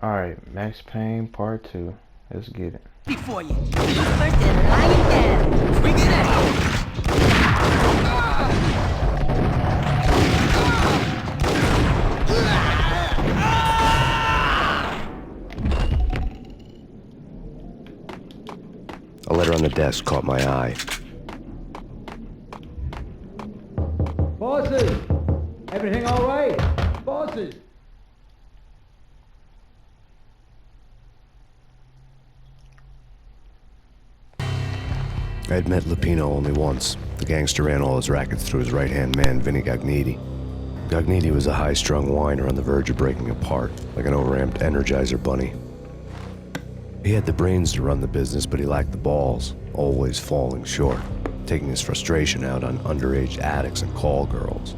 Alright, Max Payne Part 2. Let's get it. Before you. First and lie it down. Bring it out. A letter on the desk caught my eye. Bosses! Everything all right? Bosses! I had met Lupino only once. The gangster ran all his rackets through his right-hand man, Vinny Gagniti. Gagniti was a high-strung whiner on the verge of breaking apart, like an overamped Energizer bunny. He had the brains to run the business, but he lacked the balls, always falling short, taking his frustration out on underage addicts and call girls.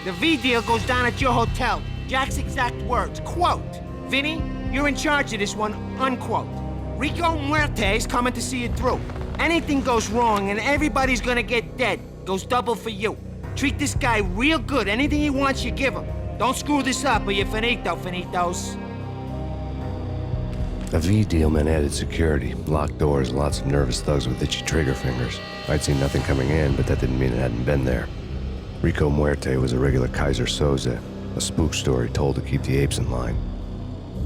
The V deal goes down at your hotel. Jack's exact words, quote, Vinny, you're in charge of this one, unquote. Rico Muerte's coming to see it through. Anything goes wrong and everybody's gonna get dead. Goes double for you. Treat this guy real good. Anything he wants, you give him. Don't screw this up or you're finito, finitos. A V deal meant added security, locked doors, and lots of nervous thugs with itchy trigger fingers. I'd seen nothing coming in, but that didn't mean it hadn't been there. Rico Muerte was a regular Kaiser Soze, a spook story told to keep the apes in line.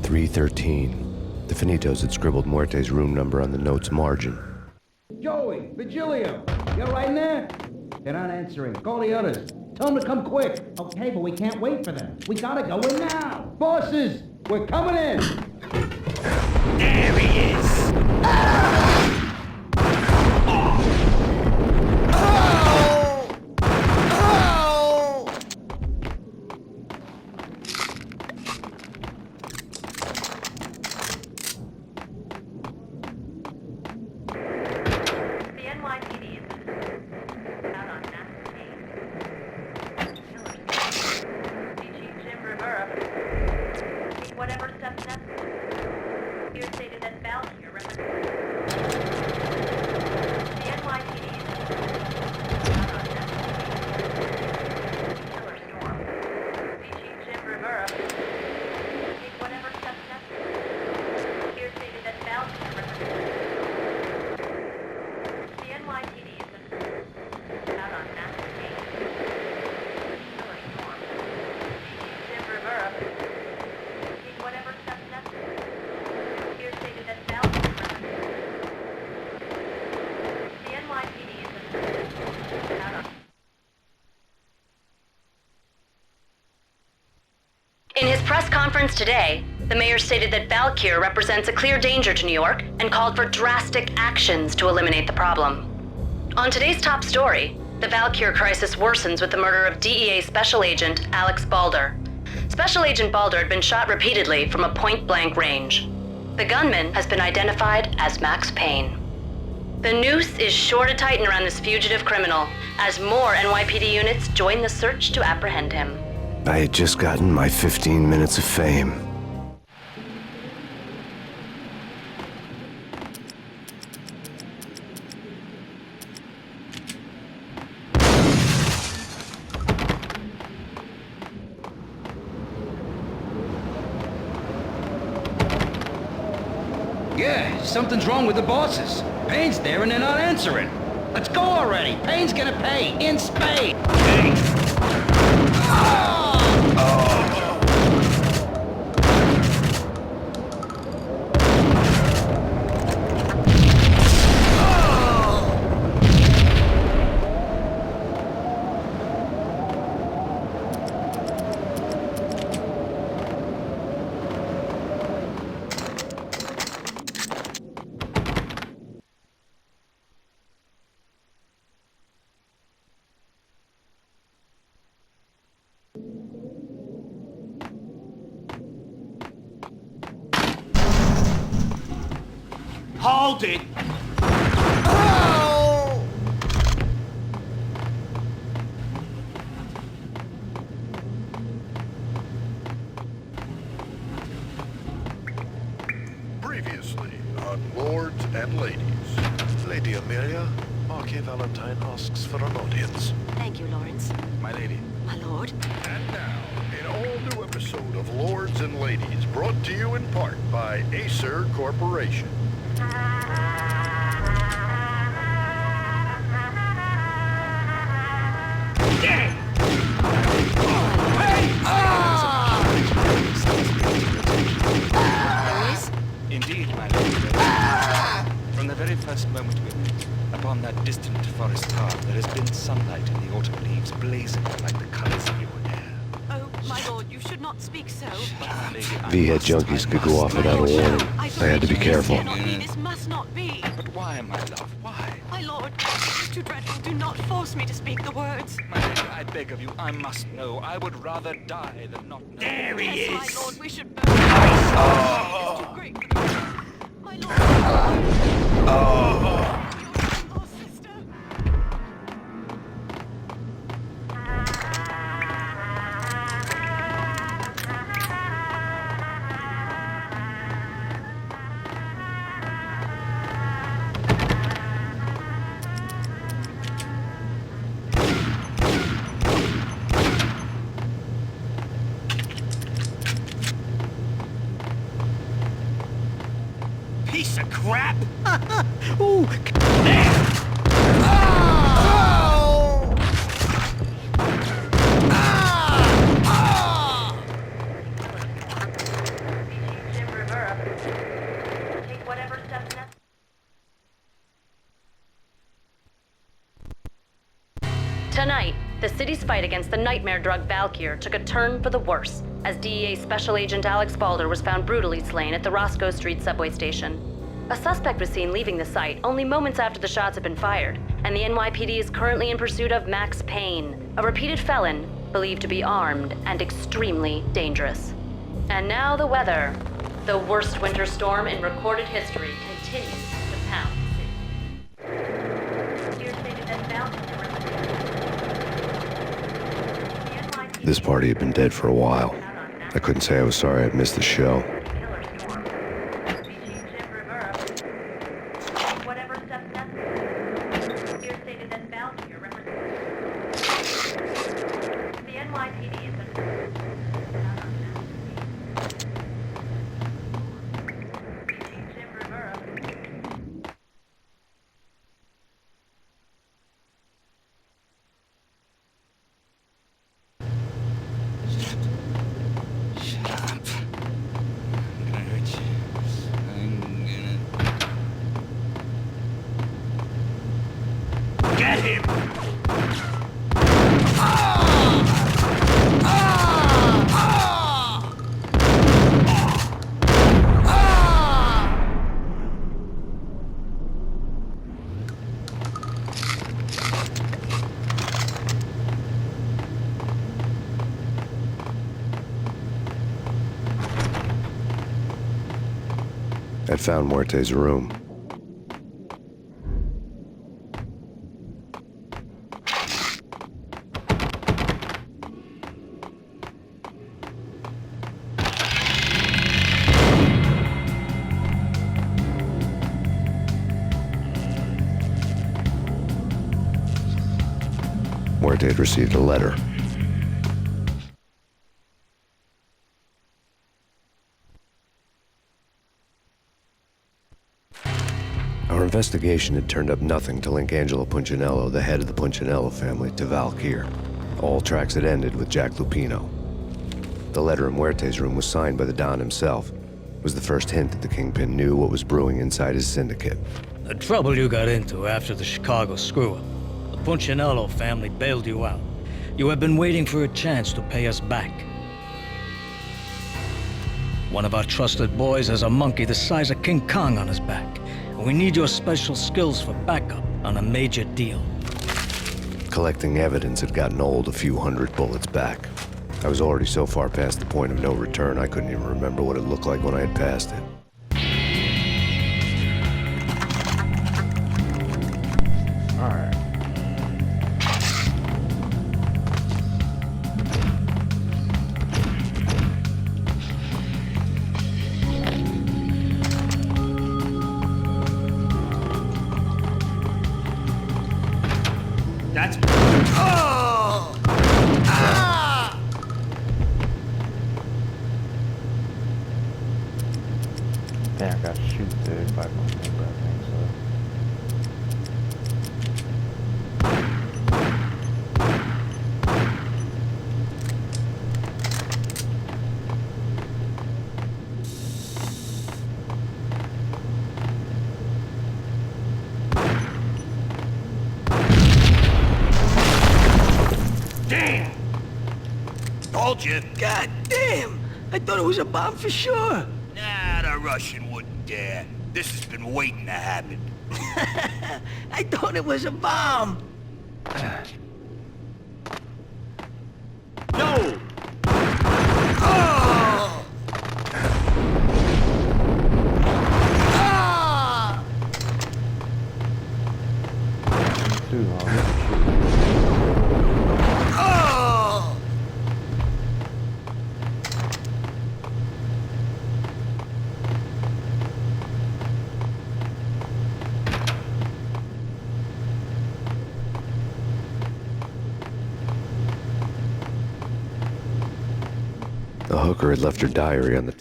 313. The Finitos had scribbled Muerte's room number on the note's margin. Joey, Virgilio, you right in there? They're not answering. Call the others. Tell them to come quick. Okay, but we can't wait for them. We gotta go in now. Bosses, we're coming in. There he is. Whatever steps necessary. Here stated that Val here represents the NYPD out on Killer Storm. Chief Jim Rivera. Take whatever steps necessary. Here stated that Val here represents the NYPD out on Killer Storm. Chief Jim Rivera. Whatever steps necessary. Here stated that Val the NYPD is out on. In his press conference today, the mayor stated that Valkyr represents a clear danger to New York and called for drastic actions to eliminate the problem. On today's top story, the Valkyr crisis worsens with the murder of DEA Special Agent Alex Balder. Special Agent Balder had been shot repeatedly from a point-blank range. The gunman has been identified as Max Payne. The noose is sure to tighten around this fugitive criminal as more NYPD units join the search to apprehend him. I had just gotten my 15 minutes of fame. Yeah, something's wrong with the bosses. Payne's there and they're not answering. Let's go already. Payne's gonna pay in spades. Payne. Hold it. Previously on Lords and Ladies. Lady Amelia, Marquis Valentine asks for an audience. Thank you, Lawrence. My lady, My lord. And now, an all-new episode of Lords and Ladies, brought to you in part by Acer Corporation. There is? Indeed, my lord. From the very first moment we met, upon that distant forest path, there has been sunlight in the autumn leaves blazing like the colors of your hair. Oh, my lord, you should not speak so. But, lady, I V-head must, junkies I could go must. off without a warning. I had to be careful. This cannot be. This must not be. But why, my love, why? My lord, it is too dreadful. Do not force me to speak the words. My lady, I beg of you, I must know. I would rather die than not know. There he Yes, is. my lord, we should both. It's too great for the... My lord. Your sister. Piece of crap! Ooh! There! Oh! Ah! Jim Rivera. Take whatever steps necessary. Tonight, the city's fight against the nightmare drug Valkyr took a turn for the worse, as DEA Special Agent Alex Balder was found brutally slain at the Roscoe Street subway station. A suspect was seen leaving the site only moments after the shots had been fired, and the NYPD is currently in pursuit of Max Payne, a repeated felon believed to be armed and extremely dangerous. And now the weather. The worst winter storm in recorded history continues to pound the city. Here stated that Valkyr represents... This party had been dead for a while. I couldn't say I was sorry I'd missed the show. Killer storm. Jim Rivera. Take whatever steps necessary. Here stated that Valkyr represents... The NYPD is a... Jim Rivera. Shut up. I'm gonna hurt you. I'm gonna... Get him! I'd found Muerte's room. Muerte had received a letter. Our investigation had turned up nothing to link Angelo Punchinello, the head of the Punchinello family, to Valkyr. All tracks had ended with Jack Lupino. The letter in Muerte's room was signed by the Don himself. It was the first hint that the Kingpin knew what was brewing inside his syndicate. The trouble you got into after the Chicago screw-up. The Punchinello family bailed you out. You have been waiting for a chance to pay us back. One of our trusted boys has a monkey the size of King Kong on his back. We need your special skills for backup on a major deal. Collecting evidence had gotten old a few hundred bullets back. I was already so far past the point of no return, I couldn't even remember what it looked like when I had passed it. Alright. That's... Oh! Ah! think I gotta shoot there if I can remember. I think so. Damn! Told you. God damn! I thought it was a bomb for sure. Nah, the Russian wouldn't dare. This has been waiting to happen. I thought it was a bomb. No! Oh! Ah! Too long. Oh! The hooker had left her diary on the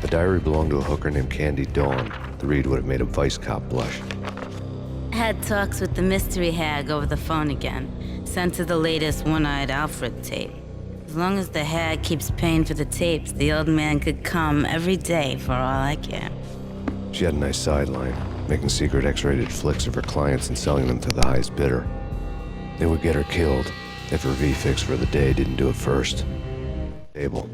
The diary belonged to a hooker named Candy Dawn. The read would have made a vice cop blush. Had talks with the mystery hag over the phone again. Sent her the latest One-Eyed Alfred tape. As long as the hag keeps paying for the tapes, the old man could come every day for all I care. She had a nice sideline, making secret X-rated flicks of her clients and selling them to the highest bidder. They would get her killed if her V-fix for the day didn't do it first. Table.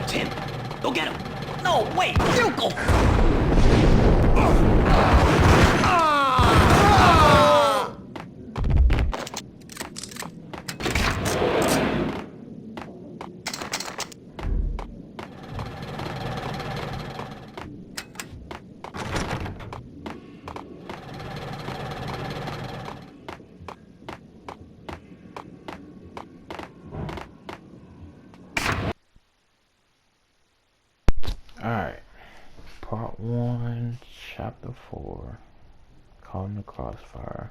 It's him. Go get him. No, wait, you go. Alright. Part 1, Chapter 4. Caught in the crossfire.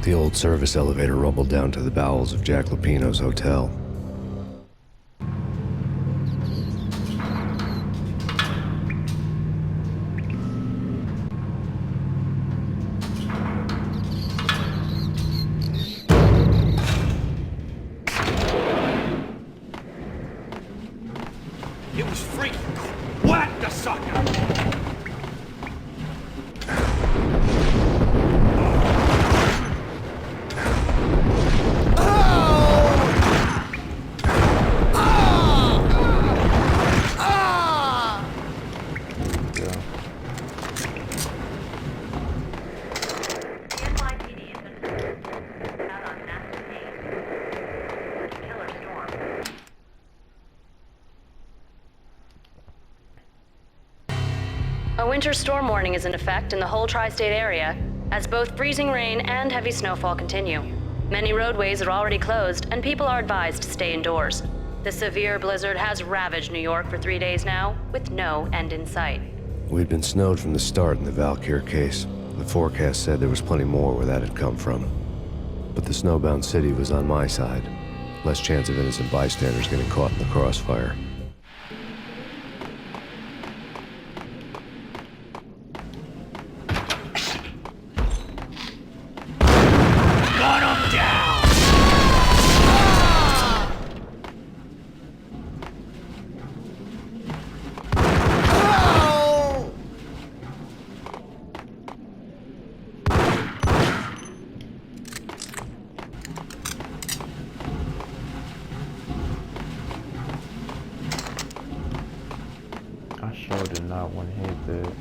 The old service elevator rumbled down to the bowels of Jack Lupino's hotel. It was free. Whack the sucker! NYPD has been out on Master Payne. Killer storm. A winter storm warning is in effect in the whole tri-state area, as both freezing rain and heavy snowfall continue. Many roadways are already closed, and people are advised to stay indoors. The severe blizzard has ravaged New York for 3 days now, with no end in sight. We'd been snowed from the start in the Valkyr case. The forecast said there was plenty more where that had come from. But the snowbound city was on my side. Less chance of innocent bystanders getting caught in the crossfire. Gun him down! I sure did not want to hit that.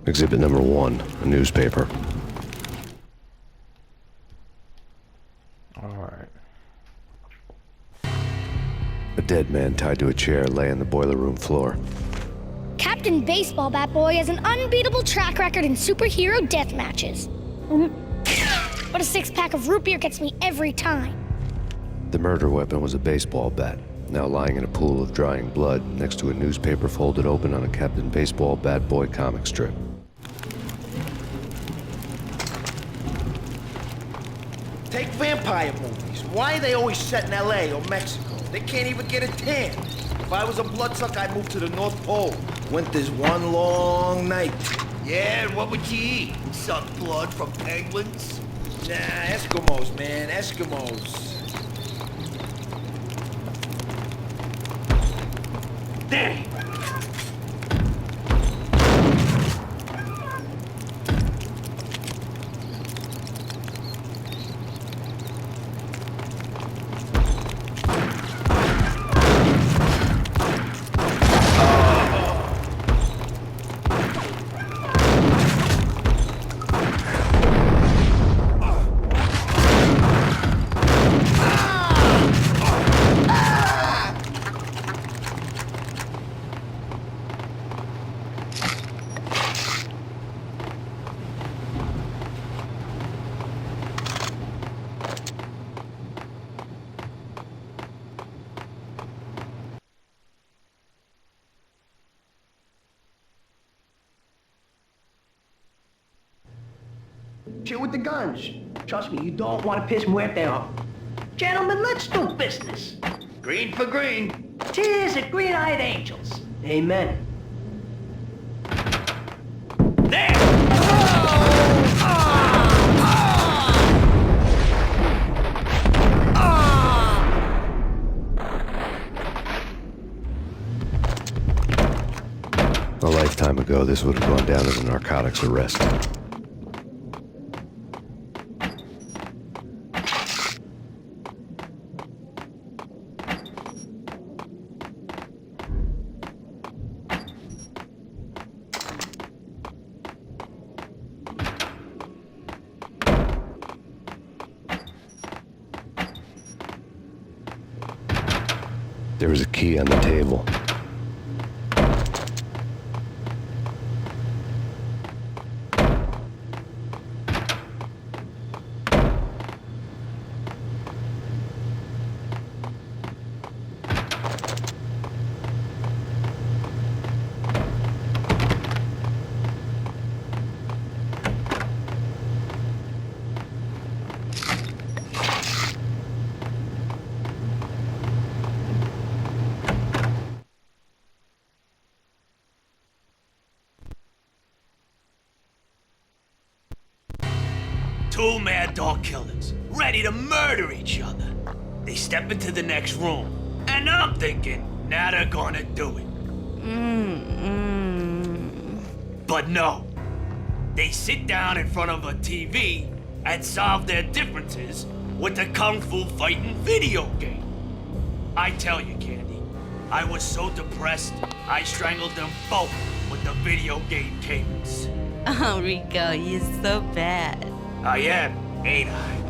Exhibit number 1, a newspaper. Alright. A dead man tied to a chair lay on the boiler room floor. Captain Baseball Bat Boy has an unbeatable track record in superhero death matches. But a 6-pack of root beer gets me every time. The murder weapon was a baseball bat, now lying in a pool of drying blood next to a newspaper folded open on a Captain Baseball Bat Boy comic strip. Take vampire movies. Why are they always set in L.A. or Mexico? They can't even get a tan. If I was a bloodsucker, I'd move to the North Pole. Winter's one long night. Yeah, and what would you eat? Suck blood from penguins? Nah, Eskimos, man, Eskimos. There! Shit with the guns. Trust me, you don't want to piss Muerte off. Gentlemen, let's do business. Green for green. Tears of green-eyed angels. Amen. There! A lifetime ago, this would have gone down as a narcotics arrest. There was a key on the table. Two mad dog killers, ready to murder each other. They step into the next room, and I'm thinking, now they're gonna do it. But no. They sit down in front of a TV and solve their differences with a kung fu fighting video game. I tell you, Candy, I was so depressed, I strangled them both with the video game cables. Oh, Rico, you're so bad. I am, ain't I?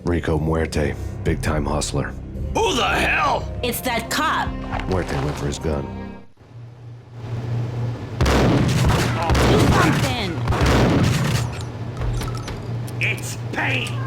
Rico Muerte, big-time hustler. Who the hell? It's that cop. Muerte went for his gun. Do something. It's Payne.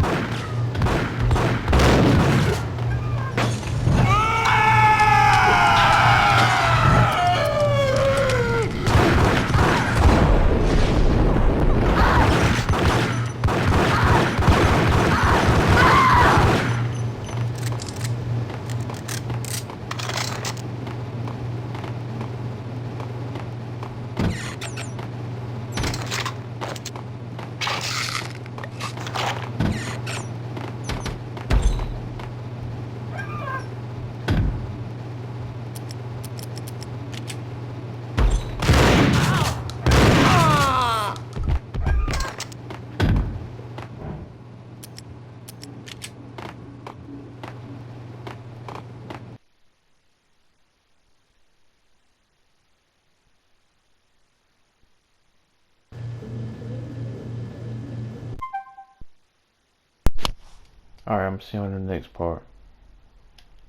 Alright, I'm seeing you in the next part.